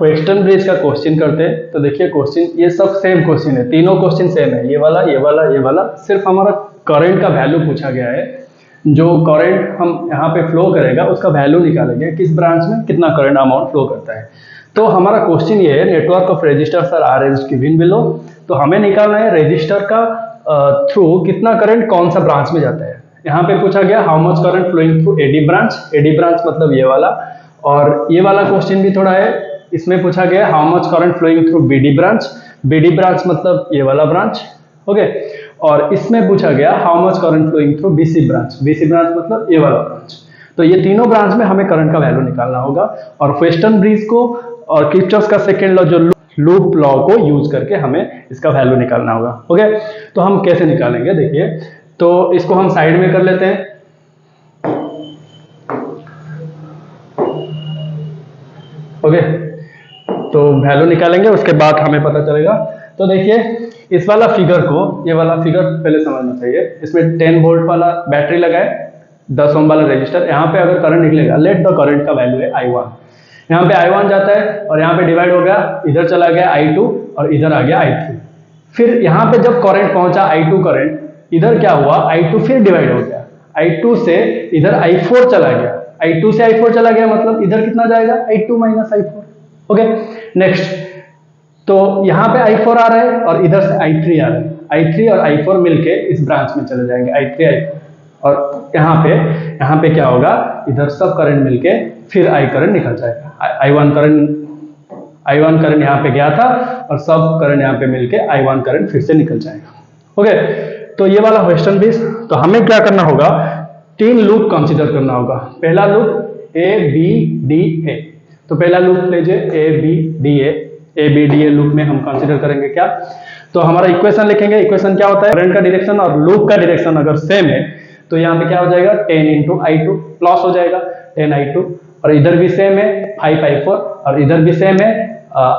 Western bridge का question करते हैं। तो देखिए क्वेश्चन ये सब सेम क्वेश्चन है, तीनों क्वेश्चन सेम है, ये वाला ये वाला ये वाला, सिर्फ हमारा करंट का वैल्यू पूछा गया है। जो करंट हम यहाँ पे फ्लो करेगा उसका वैल्यू निकालेंगे, किस ब्रांच में कितना करंट अमाउंट फ्लो करता है। तो हमारा क्वेश्चन ये है, network of resistors are as given below. तो हमें निकालना है रेजिस्टर का थ्रू कितना करंट कौन सा ब्रांच में जाता है। यहाँ पे पूछा गया how much current flowing through AD branch, AD branch मतलब ये वाला, और ये वाला क्वेश्चन भी थोड़ा है, इसमें पूछा गया how much current flowing through BD branch, BD branch मतलब ये वाला ब्रांच, ओके। और इसमें पूछा गया how much current flowing through BC branch, BC branch मतलब ये वाला ब्रांच। तो ये तीनों ब्रांच में हमें करंट का वैल्यू निकालना होगा, और वेस्टर्न ब्रिज को और किरचॉफ का सेकंड लॉ जो लूप लॉ को यूज करके हमें इसका वैल्यू निकालना होगा, ओके। तो हम कैसे निकालेंगे देखिए, तो इसको हम साइड में कर लेते हैं, ओके। तो वैल्यू निकालेंगे, उसके बाद हमें पता चलेगा। तो देखिए इस वाला फिगर को, ये वाला फिगर पहले समझना चाहिए। इसमें 10 वोल्ट वाला बैटरी लगा है, 10 ओम वाला रजिस्टर। यहाँ पे अगर करंट निकलेगा, लेट द करंट का वैल्यू है I1, यहाँ पे I1 जाता है और यहाँ पे डिवाइड हो गया, इधर चला गया I2 और इधर आ गया I3। फिर यहाँ पे जब करंट पहुंचा I2 करंट, इधर क्या हुआ, I2 फिर डिवाइड हो गया, I2 से इधर I4 चला गया, I2 से I4 चला गया, मतलब इधर कितना जाएगा, I2 minus I4, okay. Next, तो यहाँ पे I4 आ रहा है और इधर से I3 आ रहा है, I3 और I4 मिलके इस ब्रांच में चले जाएंगे, I3 I4, और यहाँ पे क्या होगा, इधर सब करंट मिलके फिर I करंट निकल जाएगा, I1 करंट यहाँ पे गया था और सब करंट यहाँ पे मिलके I1 करंट फिर से निकल जाएगा, ओके। तो ये वाला वेस्टर्न ब्रिज। तो हमें क्या करना होगा, 3 लूप कंसीडर करना होगा। पहला loop A B D A, तो पहला लूप लीजिए A B D A loop में हम कंसीडर करेंगे क्या, तो हमारा इक्वेशन लिखेंगे। इक्वेशन क्या होता है, करंट का डायरेक्शन और लूप का डायरेक्शन अगर सेम है तो यहाँ पे क्या हो जाएगा, 10 इंटू I2 प्लस हो जाएगा 10 I2, और इधर भी सेम है 5 I4, और इधर भी सेम है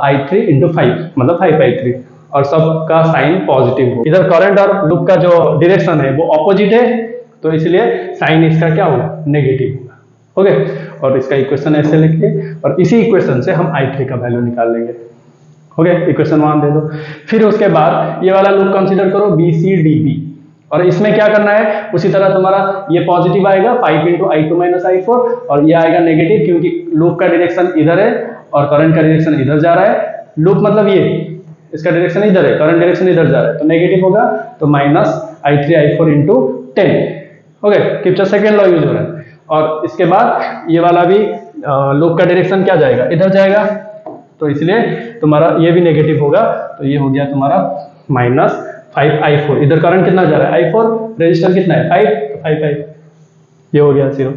I3 इंटू 5 मतलब 5 I3, और सबका साइन पॉजिटिव हो। इधर करंट और लूप का जो डायरेक्शन है वो ऑपोजिट है, तो इसलिए साइन इसका क्या होगा, नेगेटिव होगा, ओके। और इसका इक्वेशन ऐसे लिखिए, और इसी इक्वेशन से हम I3 का वैल्यू निकाल लेंगे, ओके। इक्वेशन 1 दे दो। फिर उसके बाद ये वाला लूप कंसीडर करो BCDB, और इसमें क्या करना है, उसी तरह तुम्हारा ये पॉजिटिव आएगा 5 इंटू I2 माइनस I4, और ये आएगा नेगेटिव क्योंकि लूप का डायरेक्शन इधर है और करंट का डायरेक्शन इधर जा रहा है। लूप मतलब ये, इसका डायरेक्शन इधर है, करंट डायरेक्शन इधर जा रहा है, तो नेगेटिव होगा, तो minus I3 I4 into 10, okay. Kirchhoff second law use हो रहा है। और इसके बाद ये वाला भी लूप का डायरेक्शन क्या जाएगा, इधर जाएगा, तो इसलिए तुम्हारा ये भी नेगेटिव होगा, तो ये हो गया तुम्हारा माइनस 5 I4। इधर करंट कितना जा रहा है, I4, रेजिस्टर कितना है 5, तो 5 ये हो गया 0।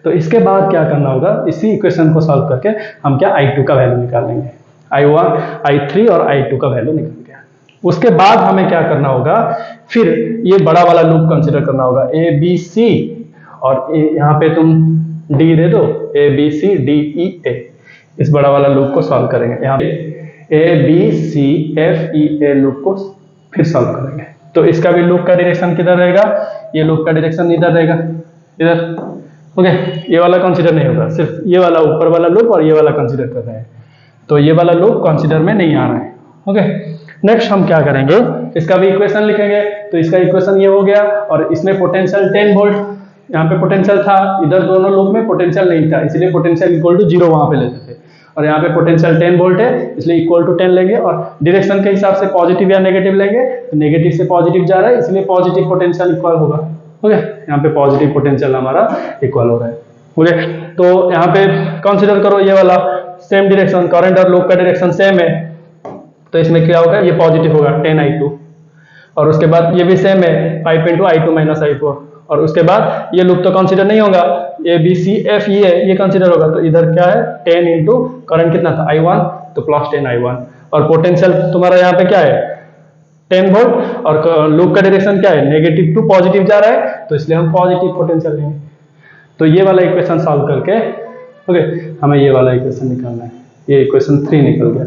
तो इसके बाद क्या करना होगा, इसी इक्वेशन को सॉल्व करके हम क्या I2 का वैल्यू निकाल लेंगे, I1 I3 और I2 का वैल्यू निकल गया। उसके बाद हमें क्या करना होगा, फिर ये बड़ा वाला लूप कंसीडर करना होगा A B C, और यहाँ पे तुम D दे दो, A B C D E A, इस बड़ा वाला लूप को सॉल्व करेंगे। यहाँ पे A B C F E A loop को फिर सॉल्व करेंगे। तो इसका भी लूप का डायरेक्शन किधर रहेगा, ये लूप का डायरेक्शन इधर रहेगा, इधर, ओके। ये वाला कंसीडर नहीं होगा, सिर्फ ये वाला ऊपर वाला लूप और ये वाला कंसीडर कर रहे हैं, तो ये वाला लूप कंसीडर में नहीं आ रहा है, ओके। नेक्स्ट हम क्या करेंगे, इसका भी इक्वेशन लिखेंगे। तो इसका इक्वेशन ये हो गया, और इसमें पोटेंशियल 10 वोल्ट, यहाँ पे पोटेंशियल था, इधर दोनों लूप में पोटेंशियल नहीं था, इसलिए पोटेंशियल इक्वल टू 0 वहां पे लेते थे, और यहाँ पे पोटेंशियल 10 वोल्ट है इसलिए इक्वल टू 10 लेंगे, और डायरेक्शन के हिसाब से पॉजिटिव या नेगेटिव लेंगे, तो नेगेटिव से पॉजिटिव जा रहा है इसलिए पॉजिटिव पोटेंशियल इक्वल होगा, ओके। यहाँ पे पॉजिटिव पोटेंशियल हमारा इक्वल हो रहा है, ओके। तो यहाँ पे कंसीडर करो ये वाला सेम डायरेक्शन, करंट और लूप का डायरेक्शन सेम है, तो इसमें क्या होगा, ये पॉजिटिव होगा 10 I2, और उसके बाद ये भी सेम है 5 इंटू I2 माइनस I4, और उसके बाद ये लूप तो कंसीडर नहीं होगा, A B C F E है ये कंसीडर होगा, तो इधर क्या है 10 इंटू करंट कितना था I1, तो प्लस 10 I1, और पोटेंशियल तुम्हारा यहाँ पे क्या है 10 वोल्ट, और लूप का डायरेक्शन क्या है, नेगेटिव टू पॉजिटिव जा रहा है, तो इसलिए हम पॉजिटिव पोटेंशियल लेंगे। तो ये वाला इक्वेशन सॉल्व करके, ओके, हमें ये वाला इक्वेशन निकालना है, ये इक्वेशन 3 निकल गया,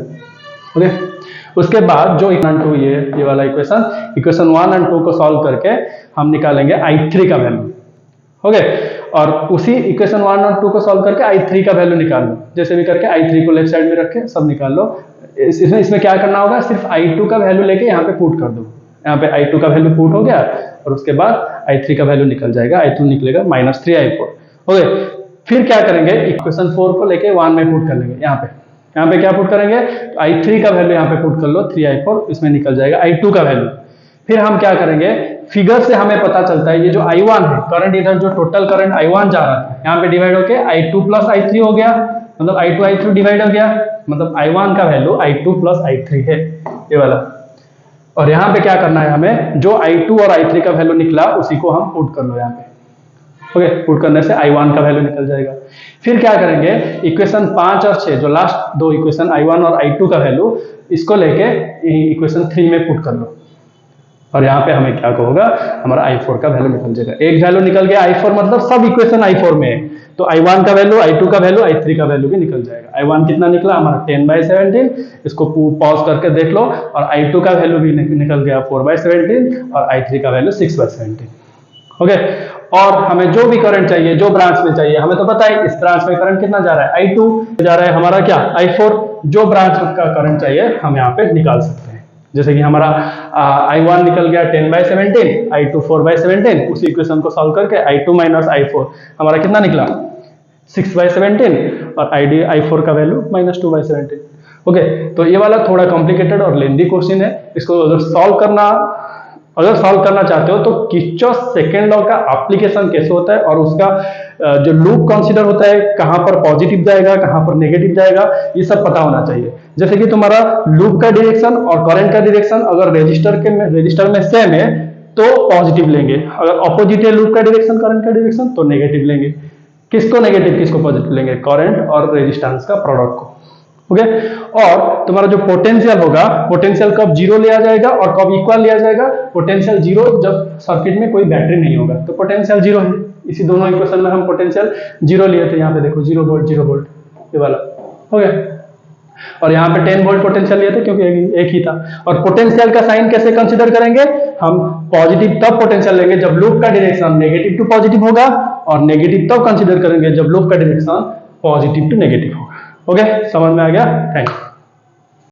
ओके। उसके बाद जो 1 और 2 ये वाला इक्वेशन 1 और 2 को सॉल्व करके हम निकालेंगे I3 का वैल्यू, ओके। और उसी इक्वेशन 1 और 2 को सॉल्व करके I3 का वैल्यू निकाल लो, जैसे भी करके I3 को लेफ्ट साइड में रख के सब निकाल लो। इसमें क्या करना होगा, सिर्फ I2 का वैल्यू लेके यहाँ पे पुट कर दो। यहाँ पे I2 का वैल्यू पुट हो गया और उसके बाद I3 का वैल्यू निकल जाएगा, I2 निकलेगा -3I4। ओके, फिर क्या करेंगे, इक्वेशन 4 को लेके 1 में पुट कर लेंगे। यहाँ पे क्या पुट करेंगे, तो I3 का वैल्यू यहाँ पे पुट कर लो 3I4, इसमें निकल जाएगा I2 का वैल्यू। फिर हम क्या करेंगे, फिगर से हमें पता चलता है ये जो I1 है, करंट इधर जो टोटल करंट I1 जा रहा था यहाँ पे डिवाइड होके I2 प्लस I3 हो गया, मतलब I2 I3 डिवाइड हो गया, मतलब I1 का वैल्यू I2 प्लस I3 है ये वाला। और यहाँ पे क्या करना है हमें, जो I2 और I3 का वैल्यू निकला उसी को हम पुट कर लो यहाँ पे। ओके, पुट करने से I1 का वैल्यू निकल जाएगा। फिर क्या करेंगे, इक्वेशन 5 और 6 जो लास्ट दो इक्वेशन I1 और I2 का वैल्यू, इसको लेके इक्वेशन 3 में पुट कर लो और यहाँ पे हमें क्या होगा, हमारा I4 का वैल्यू निकल जाएगा। एक वैल्यू निकल गया I4, मतलब सब इक्वेशन I4 में है, तो I1 का वैल्यू, I2 का वैल्यू, I3 का वैल्यू भी निकल जाएगा। I1 कितना निकला हमारा 10/17, इसको पॉज करके देख लो, और I2 का वैल्यू भी निकल गया 4/17 और I3 का वैल्यू 6/17। ओके, और हमें जो भी करंट चाहिए, जो ब्रांच में चाहिए, हमें तो पता है इस ब्रांच में करंट कितना जा रहा है, I2 जा रहा है हमारा क्या, I4। जो ब्रांच का करंट चाहिए हम यहाँ पे निकाल सकते हैं। जैसे कि हमारा I1 निकल गया 10/17, I2 4/17, उसी इक्वेशन को सॉल्व करके I2 माइनस I4 हमारा कितना निकला 6/17 और I4 का वैल्यू -2/17। ओके, तो ये वाला थोड़ा कॉम्प्लिकेटेड और लेंदी क्वेश्चन है। इसको अगर सॉल्व करना चाहते हो तो किर्चॉफ सेकंड लॉ का एप्लीकेशन कैसे होता है और उसका जो लूप कंसीडर होता है, कहां पर पॉजिटिव जाएगा कहां पर नेगेटिव जाएगा, ये सब पता होना चाहिए। जैसे कि तुम्हारा लूप का डायरेक्शन और करंट का डायरेक्शन अगर रजिस्टर में सेम है तो पॉजिटिव लेंगे, अगर ऑपोजिट है लूप का डायरेक्शन करंट का डायरेक्शन तो नेगेटिव लेंगे। किसको नेगेटिव किसको पॉजिटिव लेंगे, करंट और रेजिस्टेंस का प्रोडक्ट को। ओके, और तुम्हारा जो पोटेंशियल होगा, पोटेंशियल कब जीरो लिया जाएगा और कब इक्वल लिया जाएगा, पोटेंशियल जीरो जब सर्किट में कोई बैटरी नहीं होगा तो पोटेंशियल जीरो है। इसी दोनों इक्वेशन में हम पोटेंशियल जीरो लिए थे, यहाँ पे देखो 0 वोल्ट ये वाला हो गया, और यहाँ पे 10 वोल्ट पोटेंशियल लिए थे क्योंकि एक ही था। और पोटेंशियल का साइन कैसे कंसीडर करेंगे, हम पॉजिटिव तब पोटेंशियल लेंगे जब लूप का डायरेक्शन नेगेटिव टू पॉजिटिव होगा, और नेगेटिव तब कंसीडर करेंगे जब लूप का डायरेक्शन पॉजिटिव टू नेगेटिव होगा। ओके, समझ में आ गया, थैंक यू।